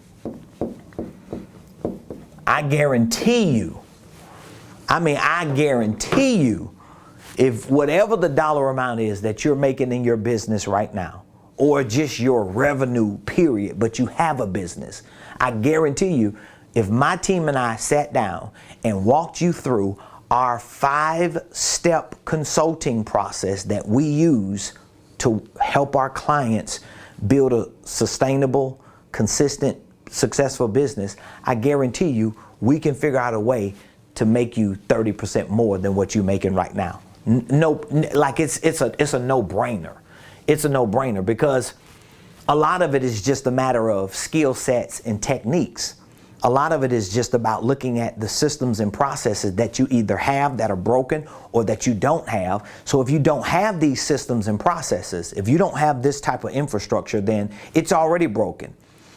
[SPEAKER 1] I guarantee you, I guarantee you, if whatever the dollar amount is that you're making in your business right now, or just your revenue period, but you have a business, I guarantee you, if my team and I sat down and walked you through our 5-step consulting process that we use to help our clients build a sustainable, consistent, successful business, I guarantee you we can figure out a way to make you 30% more than what you're making right now. No, like it's a no-brainer. It's a no-brainer because a lot of it is just a matter of skill sets and techniques. A lot of it is just about looking at the systems and processes that you either have that are broken or that you don't have. So if you don't have these systems and processes, if you don't have this type of infrastructure, then it's already broken.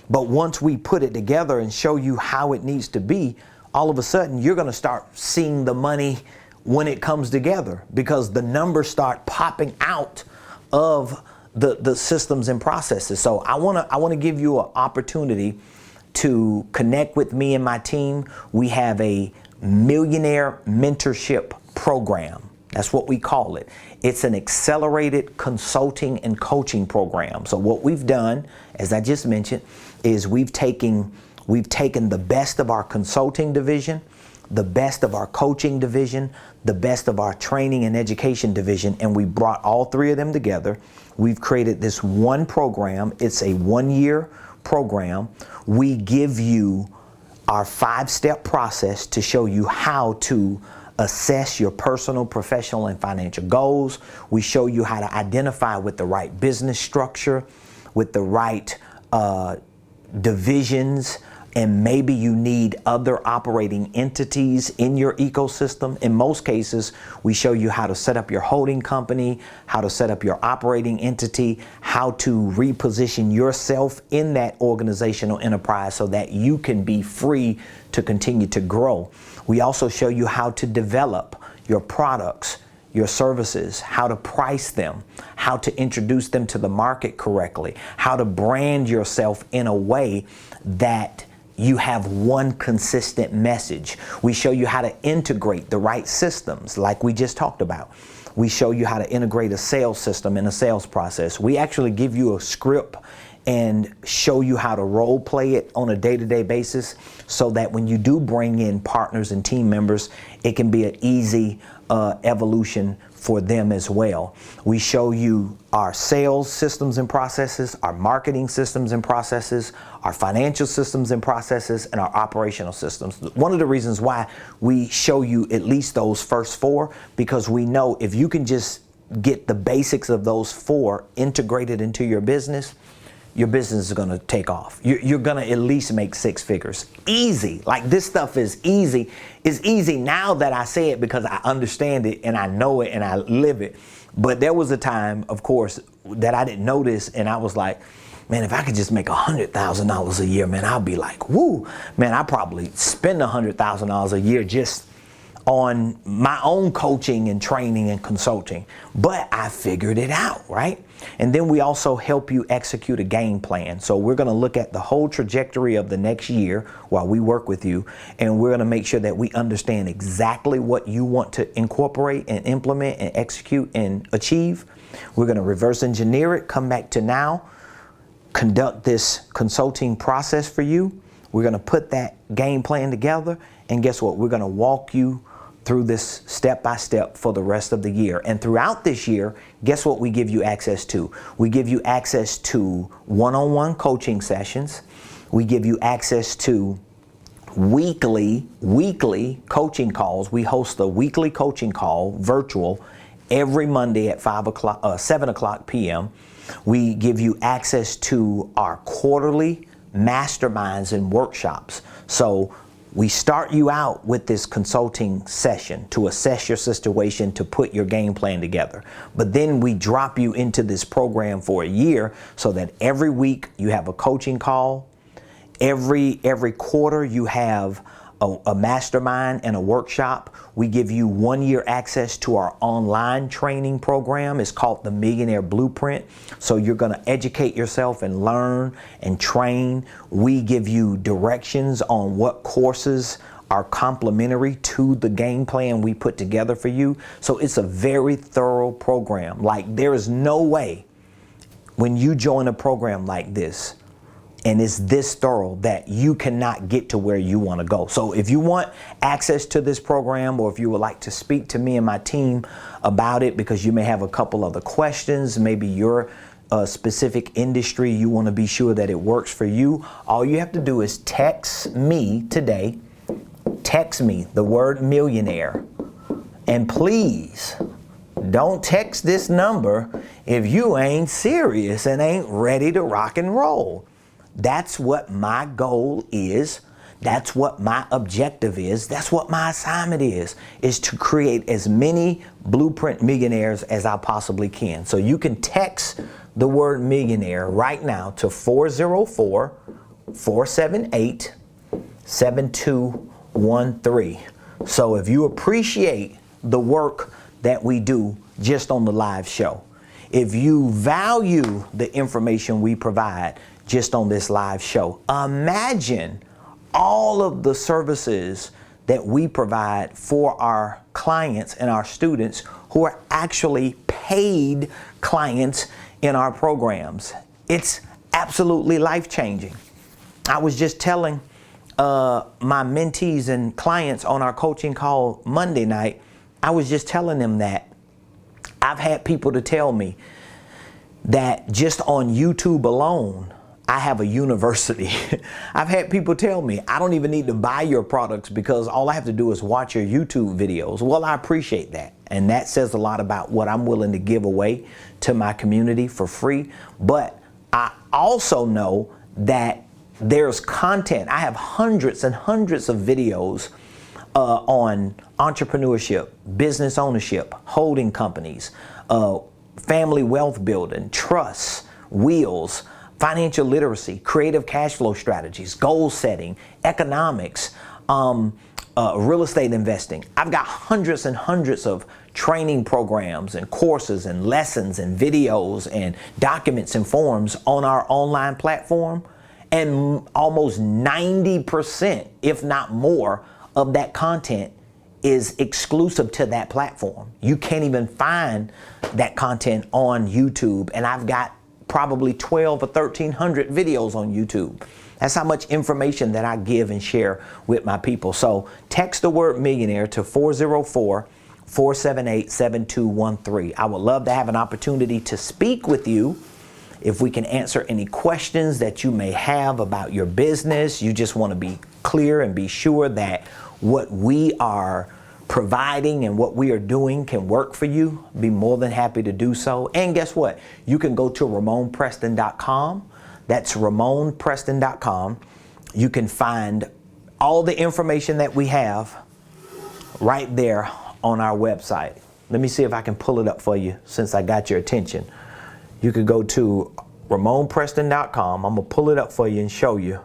[SPEAKER 1] But once we put it together and show you how it needs to be, all of a sudden you're going to start seeing the money when it comes together because the numbers start popping out of the systems and processes. So I want to give you an opportunity to connect with me and my team. We have a Millionaire Mentorship program. That's what we call it. It's an accelerated consulting and coaching program. So what we've done, as I just mentioned, is we've taken the best of our consulting division, the best of our coaching division, the best of our training and education division, and we brought all 3 of them together. We've created this one program. It's a 1-year program. We give you our 5-step process to show you how to assess your personal, professional, and financial goals. We show you how to identify with the right business structure, with the right divisions, and maybe you need other operating entities in your ecosystem. In most cases, we show you how to set up your holding company, how to set up your operating entity, how to reposition yourself in that organizational enterprise so that you can be free to continue to grow. We also show you how to develop your products, your services, how to price them, how to introduce them to the market correctly, how to brand yourself in a way that you have one consistent message. We show you how to integrate the right systems like we just talked about. We show you how to integrate a sales system in a sales process. We actually give you a script and show you how to role play it on a day-to-day basis so that when you do bring in partners and team members, it can be an easy evolution for them as well. We show you our sales systems and processes, our marketing systems and processes, our financial systems and processes, and our operational systems. One of the reasons why we show you at least those first 4, because we know if you can just get the basics of those 4 integrated into your business is going to take off. You're going to at least make 6 figures. Easy. Like this stuff is easy. It's easy now that I say it because I understand it and I know it and I live it. But there was a time, of course, that I didn't know this and I was like, man, if I could just make $100,000 a year, man, I'll be like, woo. Man, I probably spend $100,000 a year just on my own coaching and training and consulting. But I figured it out, right? And then we also help you execute a game plan. So we're going to look at the whole trajectory of the next year while we work with you. And we're going to make sure that we understand exactly what you want to incorporate and implement and execute and achieve. We're going to reverse engineer it, come back to now, conduct this consulting process for you. We're going to put that game plan together. And guess what? We're going to walk you through this step by step for the rest of the year. And throughout this year, guess what we give you access to? We give you access to one-on-one coaching sessions. We give you access to weekly coaching calls. We host a weekly coaching call, virtual, every Monday at 7 o'clock p.m. We give you access to our quarterly masterminds and workshops. So we start you out with this consulting session to assess your situation, to put your game plan together. But then we drop you into this program for a year so that every week you have a coaching call. Every quarter you have a mastermind and a workshop. We give you 1 year access to our online training program. It's called the Millionaire Blueprint. So you're going to educate yourself and learn and train. We give you directions on what courses are complementary to the game plan we put together for you. So it's a very thorough program. Like, there is no way when you join a program like this and it's this thorough that you cannot get to where you want to go. So if you want access to this program, or if you would like to speak to me and my team about it because you may have a couple other questions, maybe your specific industry, you want to be sure that it works for you, all you have to do is text me today. Text me the word millionaire. And please don't text this number if you ain't serious and ain't ready to rock and roll. That's what my goal is. That's what my objective is. That's what my assignment is to create as many blueprint millionaires as I possibly can. So you can text the word millionaire right now to 404-478-7213. So if you appreciate the work that we do just on the live show, if you value the information we provide just on this live show, imagine all of the services that we provide for our clients and our students who are actually paid clients in our programs. It's absolutely life-changing. I was just telling my mentees and clients on our coaching call Monday night, I was just telling them that I've had people to tell me that just on YouTube alone, I have a university. I've had people tell me, I don't even need to buy your products because all I have to do is watch your YouTube videos. Well, I appreciate that. And that says a lot about what I'm willing to give away to my community for free. But I also know that there's content. I have hundreds and hundreds of videos on entrepreneurship, business ownership, holding companies, family wealth building, trusts, wills, financial literacy, creative cash flow strategies, goal setting, economics, real estate investing. I've got hundreds and hundreds of training programs and courses and lessons and videos and documents and forms on our online platform. And almost 90%, if not more, of that content is exclusive to that platform. You can't even find that content on YouTube. And I've got probably 12 or 1,300 videos on YouTube. That's how much information that I give and share with my people. So text the word millionaire to 404-478-7213. I would love to have an opportunity to speak with you. If we can answer any questions that you may have about your business, you just want to be clear and be sure that what we are providing and what we are doing can work for you, be more than happy to do so. And guess what? You can go to RamonPreston.com. That's RamonPreston.com. You can find all the information that we have right there on our website. Let me see if I can pull it up for you since I got your attention. You could go to RamonPreston.com. I'm going to pull it up for you and show you.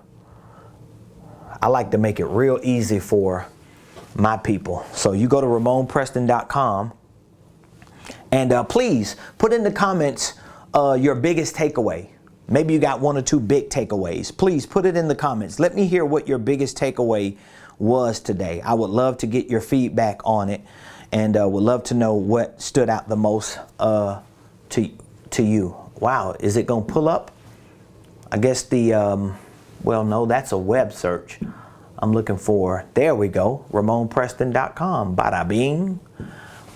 [SPEAKER 1] I like to make it real easy for my people. So you go to RamonPreston.com and please put in the comments your biggest takeaway. Maybe you got one or two big takeaways. Please put it in the comments. Let me hear what your biggest takeaway was today. I would love to get your feedback on it, and would love to know what stood out the most to you. Wow, is it gonna pull up? I guess the well, no, that's a web search. I'm looking for, there we go, RamonPreston.com. Bada bing,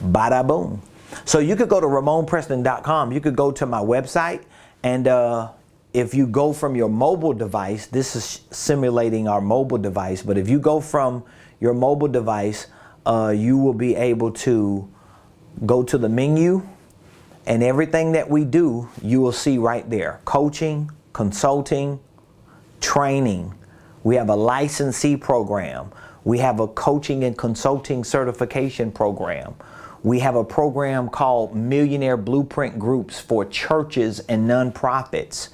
[SPEAKER 1] bada boom. So you could go to RamonPreston.com. You could go to my website, and if you go from your mobile device, this is simulating our mobile device, but if you go from your mobile device, you will be able to go to the menu, and everything that we do, you will see right there. Coaching, consulting, training. We have a licensee program. We have a coaching and consulting certification program. We have a program called Millionaire Blueprint Groups for churches and nonprofits.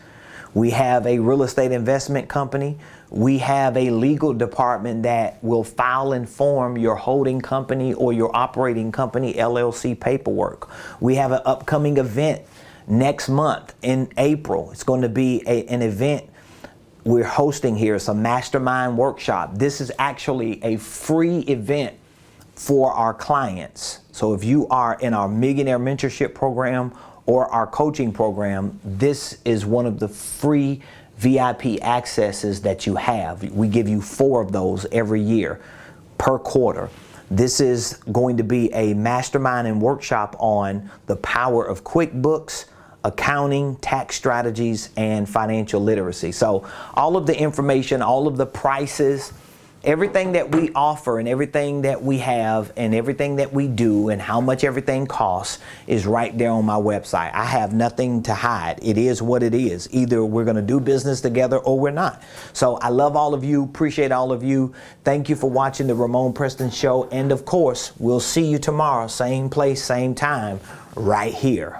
[SPEAKER 1] We have a real estate investment company. We have a legal department that will file and form your holding company or your operating company LLC paperwork. We have an upcoming event next month in April. It's going to be an event we're hosting here. It's a mastermind workshop. This is actually a free event for our clients. So if you are in our Millionaire Mentorship program or our coaching program, this is one of the free VIP accesses that you have. We give you 4 of those every year per quarter. This is going to be a mastermind and workshop on the power of QuickBooks, accounting, tax strategies, and financial literacy. So all of the information, all of the prices, everything that we offer and everything that we have and everything that we do and how much everything costs is right there on my website. I have nothing to hide. It is what it is. Either we're going to do business together or we're not. So I love all of you, appreciate all of you. Thank you for watching the Ramon Preston Show. And of course, we'll see you tomorrow, same place, same time, right here.